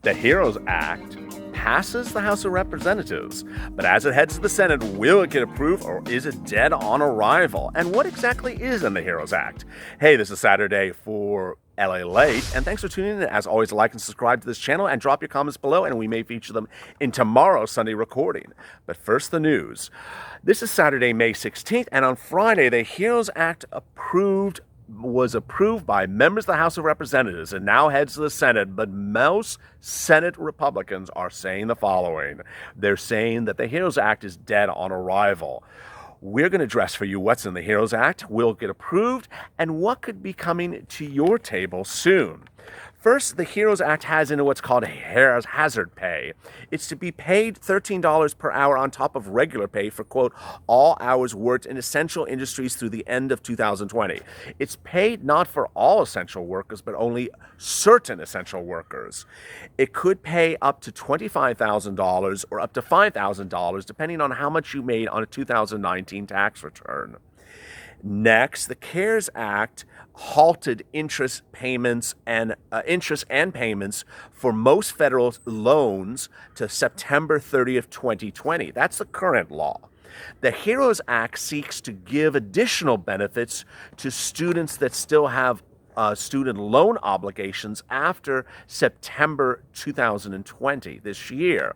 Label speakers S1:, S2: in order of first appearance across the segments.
S1: The HEROES Act passes the House of Representatives, but as it heads to the Senate, will it get approved or is it dead on arrival? And what exactly is in the HEROES Act? Hey, this is Saturday for LALATE, and thanks for tuning in. As always, like and subscribe to this channel and drop your comments below, and we may feature them in tomorrow's Sunday recording. But first, the news. This is Saturday, May 16th, and on Friday, the HEROES Act was approved by members of the House of Representatives and now heads to the Senate, but most Senate Republicans are saying the following. They're saying that the HEROES Act is dead on arrival. We're going to address for you what's in the HEROES Act, will it get approved, and what could be coming to your table soon. First, the HEROES Act has in it what's called hazard pay. It's to be paid $13 per hour on top of regular pay for, quote, all hours worked in essential industries through the end of 2020. It's paid not for all essential workers, but only certain essential workers. It could pay up to $25,000 or up to $5,000, depending on how much you made on a 2019 tax return. Next, the CARES Act halted interest and payments for most federal loans to September 30th, 2020. That's the current law. The HEROES Act seeks to give additional benefits to students that still have student loan obligations after September 2020, this year.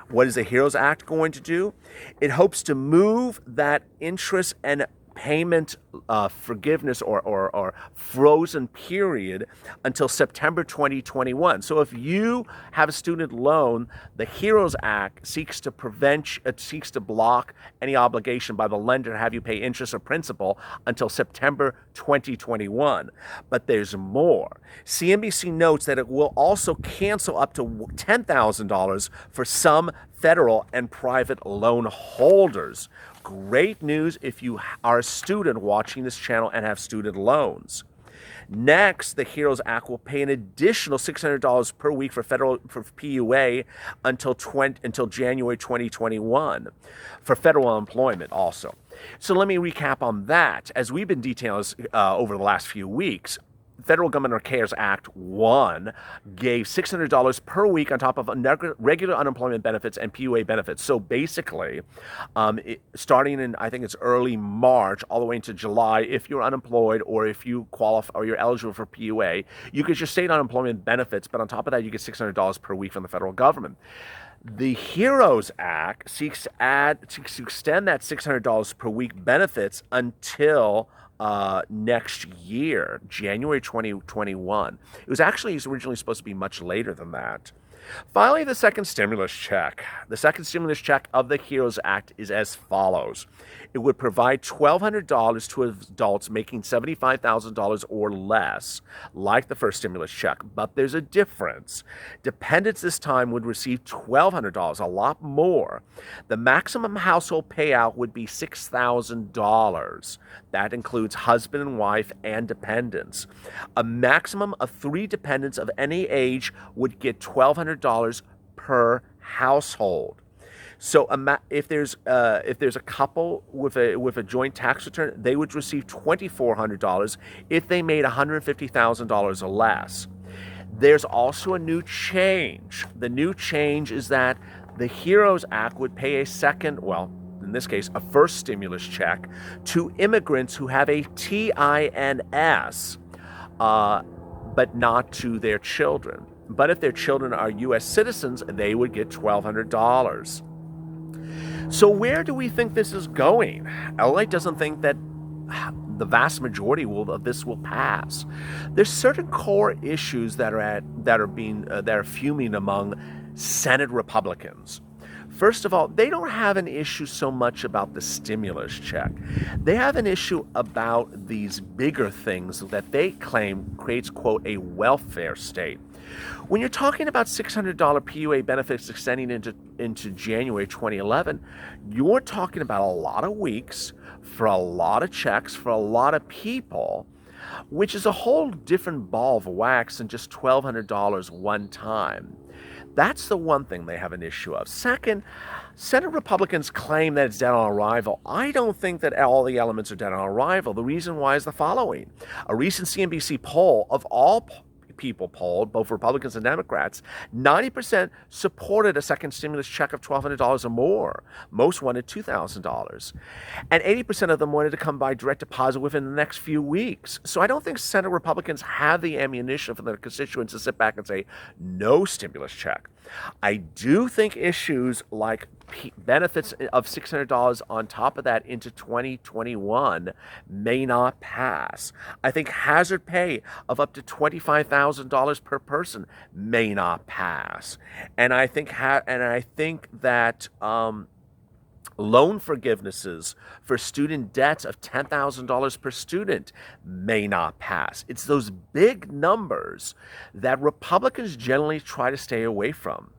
S1: What is the HEROES Act going to do? It hopes to move that interest and payment forgiveness or frozen period until September 2021. So if you have a student loan, the HEROES Act seeks to block any obligation by the lender to have you pay interest or principal until September 2021. But there's more. CNBC notes that it will also cancel up to $10,000 for some federal and private loan holders. Great news if you are a student watching this channel and have student loans. Next, the HEROES Act will pay an additional $600 per week for PUA until January 2021 for federal unemployment also. So let me recap on that. As we've been detailing over the last few weeks, Federal Government or CARES Act 1 gave $600 per week on top of regular unemployment benefits and PUA benefits. So basically, starting in, I think it's early March, all the way into July, if you're unemployed or if you qualify or you're eligible for PUA, you get your state unemployment benefits, but on top of that, you get $600 per week from the federal government. The HEROES Act seeks to extend that $600 per week benefits until next year, January 2021. It was originally supposed to be much later than that. Finally, the second stimulus check. The second stimulus check of the HEROES Act is as follows. It would provide $1,200 to adults making $75,000 or less, like the first stimulus check. But there's a difference. Dependents this time would receive $1,200, a lot more. The maximum household payout would be $6,000. That includes husband and wife and dependents. A maximum of 3 dependents of any age would get $1,200 per household. So if there's a couple with a joint tax return, they would receive $2,400 if they made $150,000 or less. There's also a new change. The new change is that the HEROES Act would pay a second, well, in this case, a first stimulus check to immigrants who have a TINS, but not to their children. But if their children are U.S. citizens, they would get $1,200. So where do we think this is going? LA doesn't think that the vast majority of this will pass. There's certain core issues that are fuming among Senate Republicans. First of all, they don't have an issue so much about the stimulus check. They have an issue about these bigger things that they claim creates, quote, a welfare state. When you're talking about $600 PUA benefits extending into January 2011, you're talking about a lot of weeks for a lot of checks for a lot of people, which is a whole different ball of wax than just $1,200 one time. That's the one thing they have an issue of. Second, Senate Republicans claim that it's dead on arrival. I don't think that all the elements are dead on arrival. The reason why is the following. A recent CNBC poll of all people polled, both Republicans and Democrats, 90% supported a second stimulus check of $1,200 or more. Most wanted $2,000. And 80% of them wanted to come by direct deposit within the next few weeks. So I don't think Senate Republicans have the ammunition for their constituents to sit back and say, no stimulus check. I do think issues like benefits of $600 on top of that into 2021 may not pass. I think hazard pay of up to $25,000 per person may not pass. And I think that loan forgivenesses for student debts of $10,000 per student may not pass. It's those big numbers that Republicans generally try to stay away from.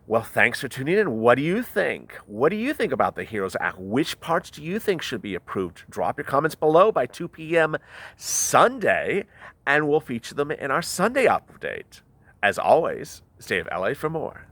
S1: Well, thanks for tuning in. What do you think? What do you think about the HEROES Act? Which parts do you think should be approved? Drop your comments below by 2 p.m. Sunday, and we'll feature them in our Sunday update. As always, stay of LA for more.